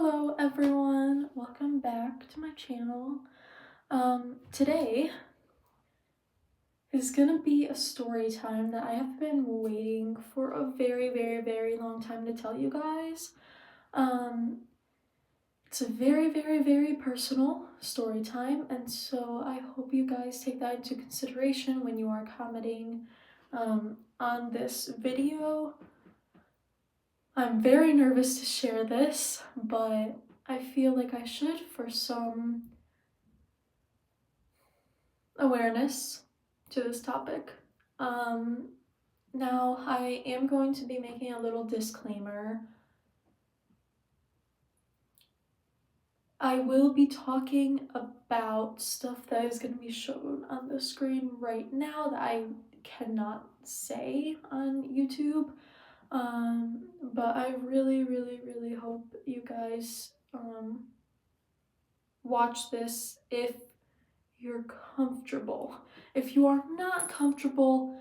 Hello everyone, welcome back to my channel. Today is gonna be a story time that I have been waiting for a very long time to tell you guys. It's a very personal story time, and so I hope you guys take that into consideration when you are commenting on this video. I'm very nervous to share this, but I feel like I should for some awareness to this topic. Now, I am going to be making a little disclaimer. I will be talking about stuff that is going to be shown on the screen right now that I cannot say on YouTube. But I really hope you guys watch this if you're comfortable. If you are not comfortable,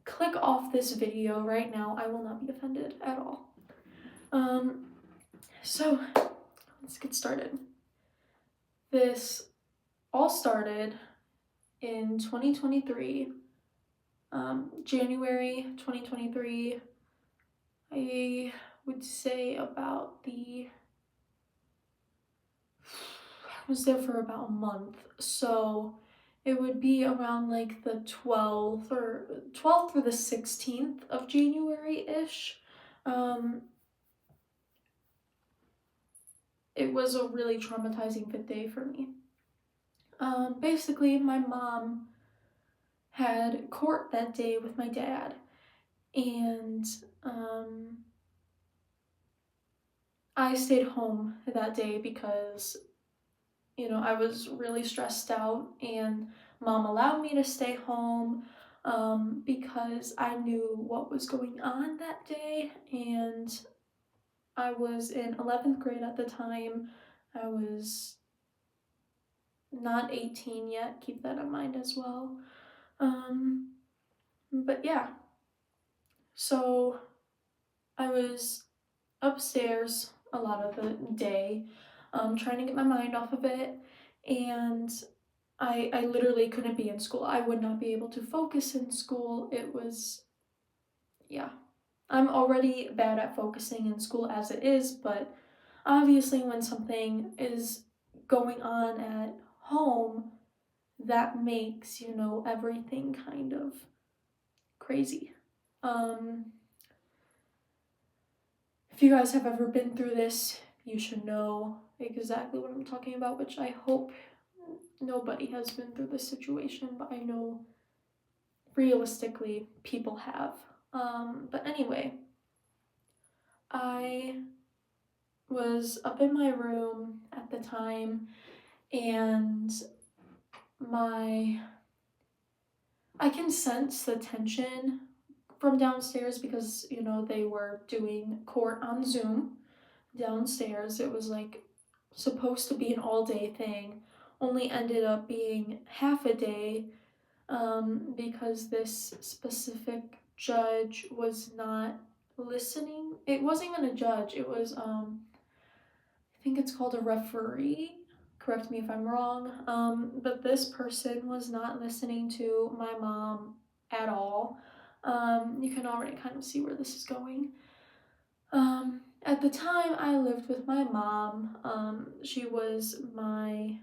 click off this video right now. I will not be offended at all. So let's get started. This all started in 2023, January 2023. I would say I was there for about a month, so it would be around like the 12th or the 16th of January-ish. It was a really traumatizing day for me. Basically, my mom had court that day with my dad, and I stayed home that day because, I was really stressed out, and mom allowed me to stay home because I knew what was going on that day, and I was in 11th grade at the time. I was not 18 yet, keep that in mind as well. But yeah, so I was upstairs a lot of the day, trying to get my mind off of it, and I literally couldn't be in school. I would not be able to focus in school. It was, yeah. I'm already bad at focusing in school as it is, but obviously when something is going on at home, that makes, everything kind of crazy. If you guys have ever been through this, you should know exactly what I'm talking about, which I hope nobody has been through this situation, but I know realistically people have. But anyway, I was up in my room at the time, and I can sense the tension from downstairs because, they were doing court on Zoom downstairs. It was like supposed to be an all-day thing, only ended up being half a day because this specific judge was not listening. It wasn't even a judge, it was I think it's called a referee, correct me if I'm wrong, but this person was not listening to my mom at all. You can already kind of see where this is going. At the time I lived with my mom. She was my,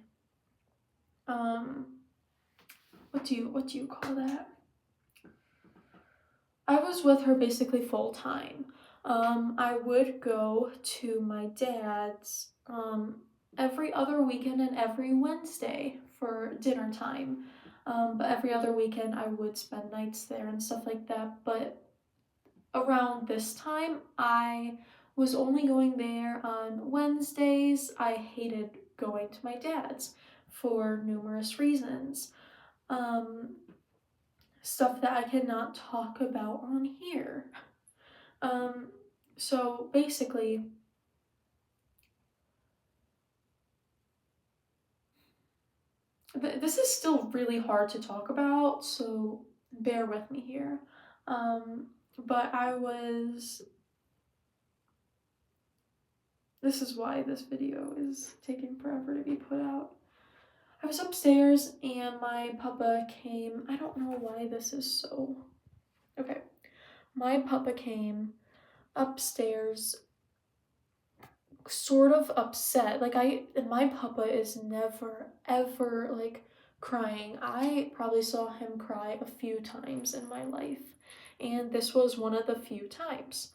what do you call that? I was with her basically full time. I would go to my dad's every other weekend and every Wednesday for dinner time. But every other weekend I would spend nights there and stuff like that. But around this time, I was only going there on Wednesdays. I hated going to my dad's for numerous reasons. Stuff that I cannot talk about on here. So basically, this is still really hard to talk about, so bear with me here. But I was This is why this video is taking forever to be put out. I was upstairs and my papa came. I don't know why this is so. Okay. My papa came upstairs sort of upset. Like my papa is never ever like crying. I probably saw him cry a few times in my life, and this was one of the few times.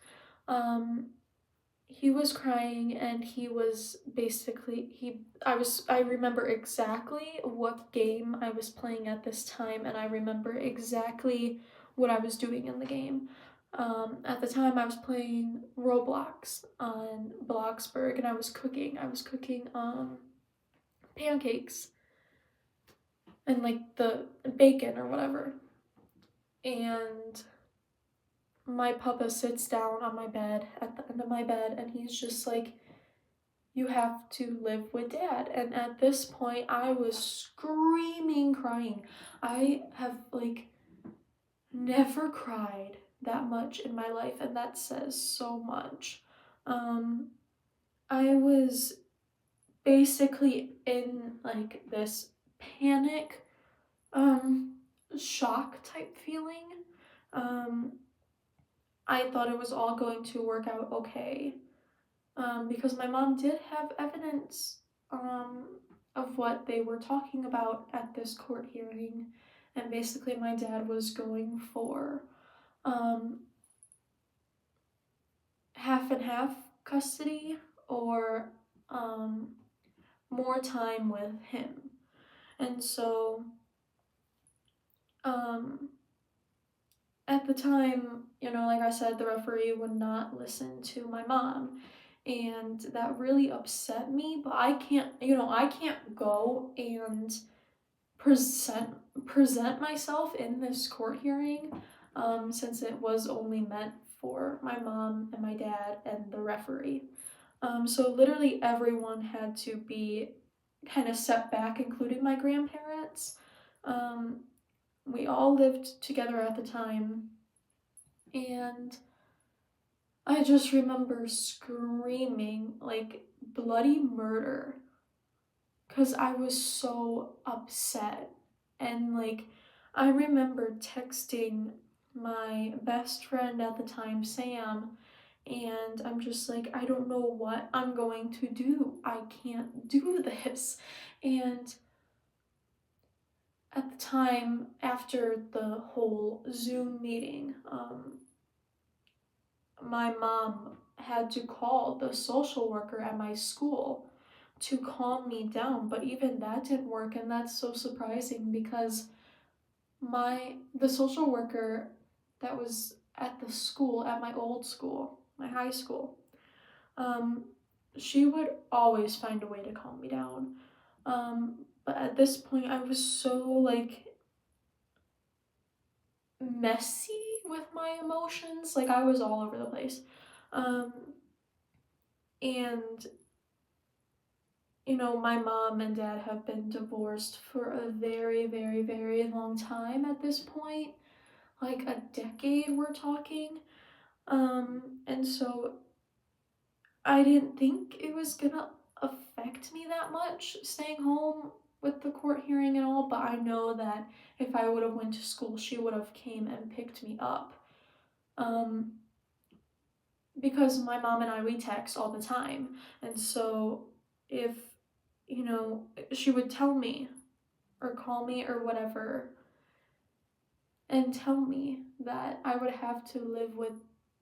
Um he was crying and he was basically I remember exactly what game I was playing at this time, and I remember exactly what I was doing in the game. At the time I was playing Roblox on Bloxburg, and I was cooking pancakes and like the bacon or whatever. And my papa sits down on my bed at the end of my bed, and he's just like, you have to live with dad. And at this point, I was screaming, crying. I have like never cried that much in my life, and that says so much. Um, I was basically in like this panic, um, shock type feeling. Um, I thought it was all going to work out okay, because my mom did have evidence um, of what they were talking about at this court hearing, and basically my dad was going for um, half and half custody, or um, more time with him. And so um, at the time, like I said, the referee would not listen to my mom, and that really upset me. But I can't go and present present myself in this court hearing, since it was only meant for my mom and my dad and the referee. So literally everyone had to be kind of set back, including my grandparents. Um, we all lived together at the time, and I just remember screaming like bloody murder because I was so upset. And like, I remember texting my best friend at the time, Sam, and I'm just like, I don't know what I'm going to do. I can't do this. And at the time, after the whole Zoom meeting, my mom had to call the social worker at my school to calm me down, but even that didn't work, and that's so surprising because the social worker that was at the school, at my old school, my high school, um, she would always find a way to calm me down. But at this point, I was so like messy with my emotions. Like I was all over the place. Um, and my mom and dad have been divorced for a very, very, very long time at this point, like a decade we're talking. And so I didn't think it was gonna affect me that much staying home with the court hearing and all, but I know that if I would have went to school, she would have came and picked me up. Um, because my mom and we text all the time, and so if she would tell me or call me or whatever and tell me that I would have to live with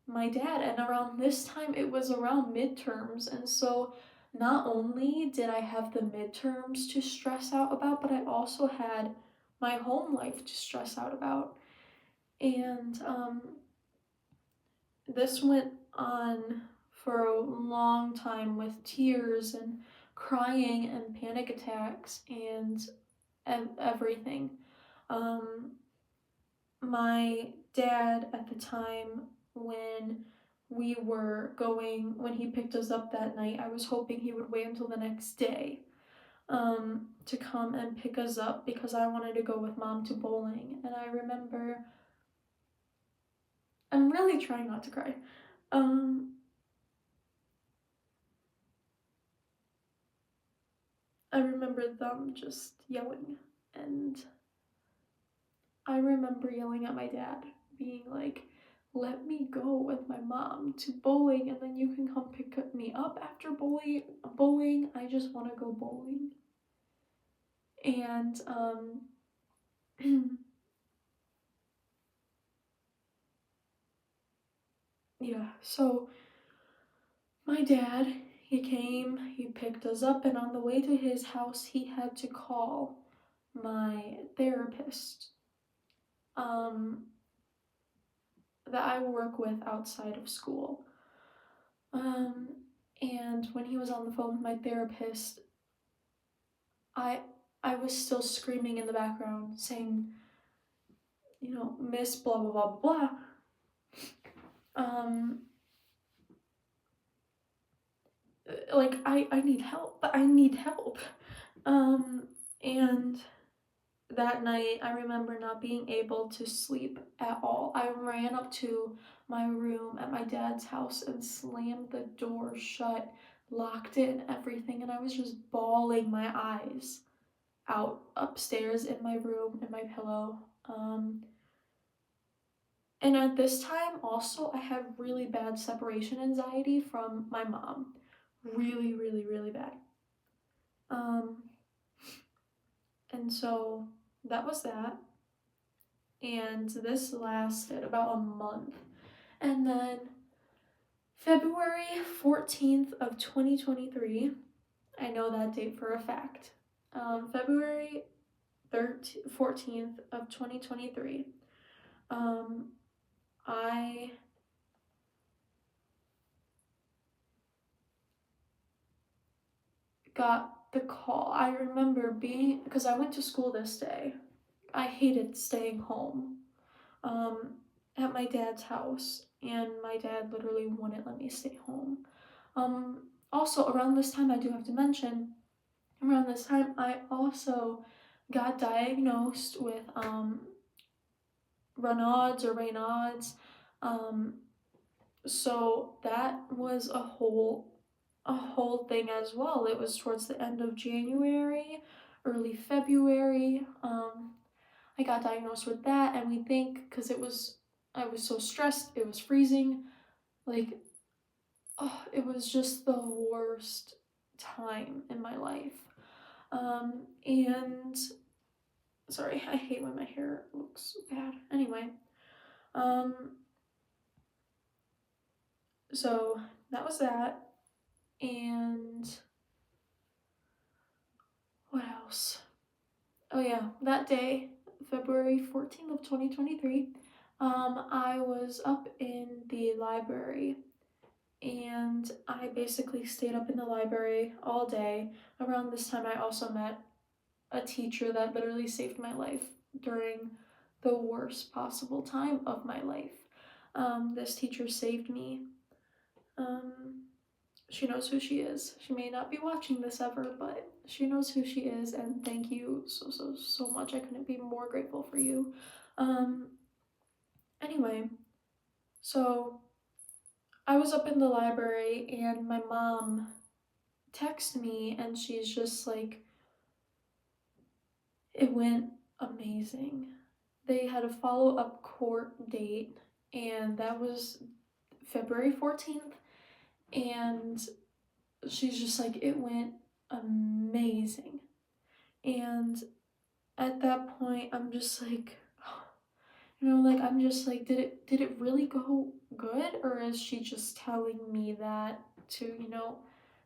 my dad. And around this time, it was around midterms. And so not only did I have the midterms to stress out about, but I also had my home life to stress out about. And this went on for a long time with tears and crying and panic attacks and everything. Um, my dad at the time, when he picked us up that night, I was hoping he would wait until the next day to come and pick us up because I wanted to go with mom to bowling. And I remember, I'm really trying not to cry. Um, I remember them just yelling, and I remember yelling at my dad, being like, let me go with my mom to bowling and then you can come pick me up after bowling. I just want to go bowling. And yeah, so my dad, he came, he picked us up, and on the way to his house, he had to call my therapist um, that I work with outside of school. Um, and when he was on the phone with my therapist, I I was still screaming in the background, saying, Miss blah blah blah blah. Um, like I need help, but I need help. And that night, I remember not being able to sleep at all. I ran up to my room at my dad's house and slammed the door shut, locked it and everything, and I was just bawling my eyes out upstairs in my room in my pillow. And at this time, also, I had really bad separation anxiety from my mom. Really, really, really bad. Um, and so that was that. And this lasted about a month. And then February 14th of 2023, I know that date for a fact. February 14th of 2023, I got the call. I remember because I went to school this day. I hated staying home um, at my dad's house, and my dad literally wouldn't let me stay home. Also, around this time, I do have to mention, around this time, I also got diagnosed with Raynaud's. Um, so that was a whole thing as well. It was towards the end of January, early February. I got diagnosed with that, and we think because I was so stressed, it was freezing, like, oh, it was just the worst time in my life. And sorry, I hate when my hair looks bad. Anyway, so that was that, and what else? Oh yeah, that day, February 14th of 2023, I was up in the library and I basically stayed up in the library all day. Around this time, I also met a teacher that literally saved my life during the worst possible time of my life. This teacher saved me. Um, she knows who she is. She may not be watching this ever, but she knows who she is, and thank you so, so, so much. I couldn't be more grateful for you. Um, anyway, so I was up in the library, and my mom texted me, and she's just like, it went amazing. They had a follow-up court date, and that was February 14th, and she's just like, it went amazing. And at that point, I'm just like, like, I'm just like, did it really go good, or is she just telling me that to,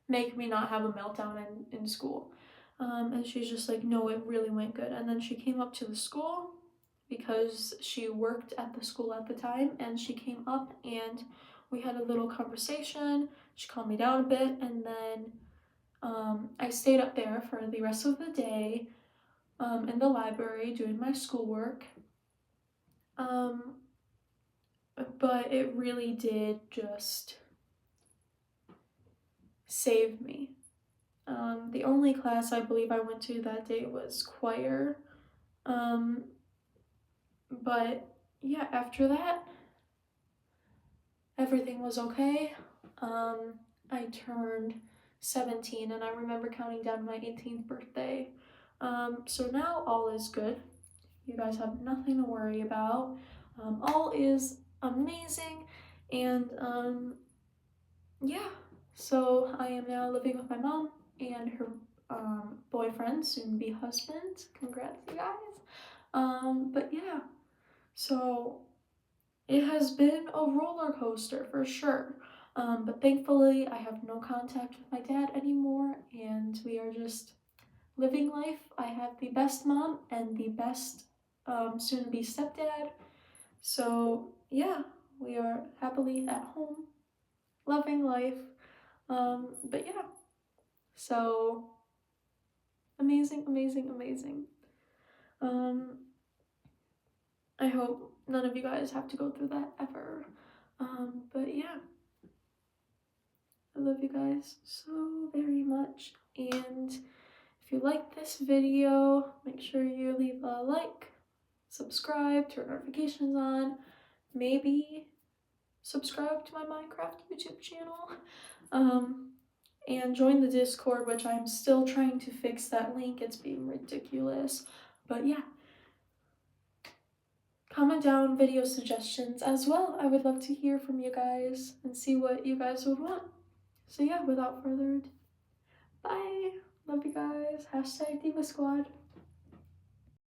make me not have a meltdown in school? And she's just like, no, it really went good. And then she came up to the school because she worked at the school at the time, and she came up and we had a little conversation. She calmed me down a bit, and then I stayed up there for the rest of the day in the library doing my schoolwork. But it really did just save me. The only class I believe I went to that day was choir. But yeah, after that, everything was okay. I turned 17, and I remember counting down to my 18th birthday. So now all is good. You guys have nothing to worry about. All is amazing, and yeah. So I am now living with my mom and her boyfriend, soon be husband. Congrats, you guys. But yeah, so it has been a roller coaster for sure. But thankfully, I have no contact with my dad anymore, and we are just living life. I have the best mom and the best soon to be stepdad. So, yeah, we are happily at home, loving life. But yeah, so amazing, amazing, amazing. Um, I hope none of you guys have to go through that ever. But yeah, I love you guys so very much. And if you like this video, make sure you leave a like, subscribe, turn notifications on, maybe subscribe to my Minecraft YouTube channel. And join the Discord, which I'm still trying to fix that link. It's being ridiculous. But yeah, comment down video suggestions as well. I would love to hear from you guys and see what you guys would want. So yeah, without further ado, bye. Love you guys. Hashtag Diva Squad.